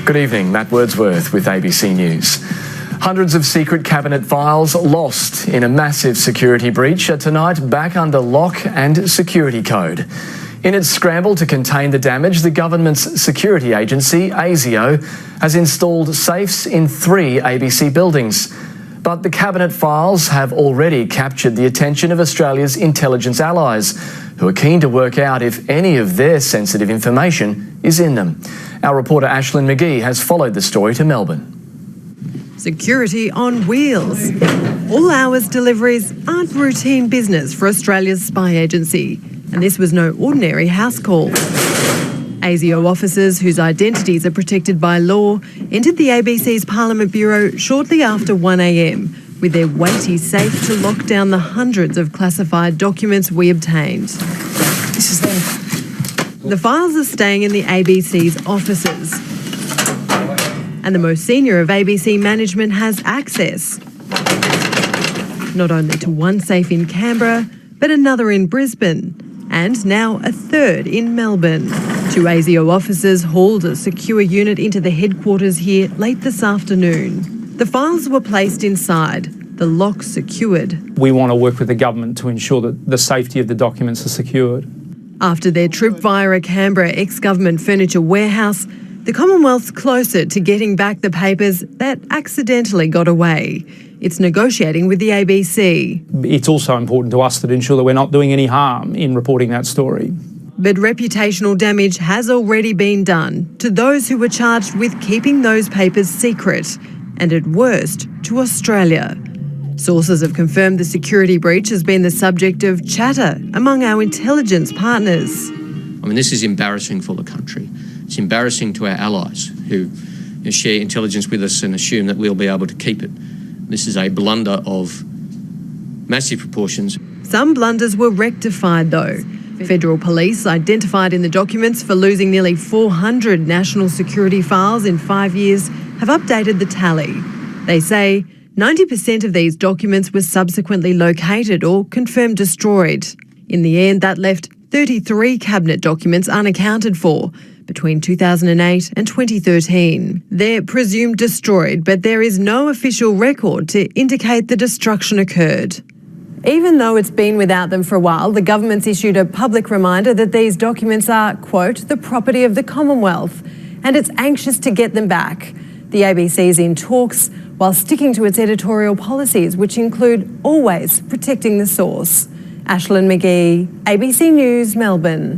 Good evening, Matt Wordsworth with ABC News. Hundreds of secret cabinet files lost in a massive security breach are tonight back under lock and security code. In its scramble to contain the damage, the government's security agency, ASIO, has installed safes in 3 ABC buildings. But the cabinet files have already captured the attention of Australia's intelligence allies, who are keen to work out if any of their sensitive information is in them. Our reporter Ashlyn McGee has followed the story to Melbourne. Security on wheels. All hours deliveries aren't routine business for Australia's spy agency, and this was no ordinary house call. ASIO officers, whose identities are protected by law, entered the ABC's Parliament Bureau shortly after 1 a.m. with their weighty safe to lock down the hundreds of classified documents we obtained. This is them. The files are staying in the ABC's offices, and the most senior of ABC management has access. Not only to one safe in Canberra, but another in Brisbane, and now a third in Melbourne. 2 ASIO officers hauled a secure unit into the headquarters here late this afternoon. The files were placed inside, the lock secured. We want to work with the government to ensure that the safety of the documents are secured. After their trip via a Canberra ex-government furniture warehouse, the Commonwealth's closer to getting back the papers that accidentally got away. It's negotiating with the ABC. It's also important to us to ensure that we're not doing any harm in reporting that story. But reputational damage has already been done to those who were charged with keeping those papers secret, and at worst, to Australia. Sources have confirmed the security breach has been the subject of chatter among our intelligence partners. I mean, this is embarrassing for the country. It's embarrassing to our allies who share intelligence with us and assume that we'll be able to keep it. This is a blunder of massive proportions. Some blunders were rectified, though. Federal police, identified in the documents for losing nearly 400 national security files in 5 years, have updated the tally. They say 90% of these documents were subsequently located or confirmed destroyed. In the end, that left 33 cabinet documents unaccounted for between 2008 and 2013. They're presumed destroyed, but there is no official record to indicate the destruction occurred. Even though it's been without them for a while, the government's issued a public reminder that these documents are, quote, the property of the Commonwealth, and it's anxious to get them back. The ABC is in talks while sticking to its editorial policies, which include always protecting the source. Ashlyn McGee, ABC News, Melbourne.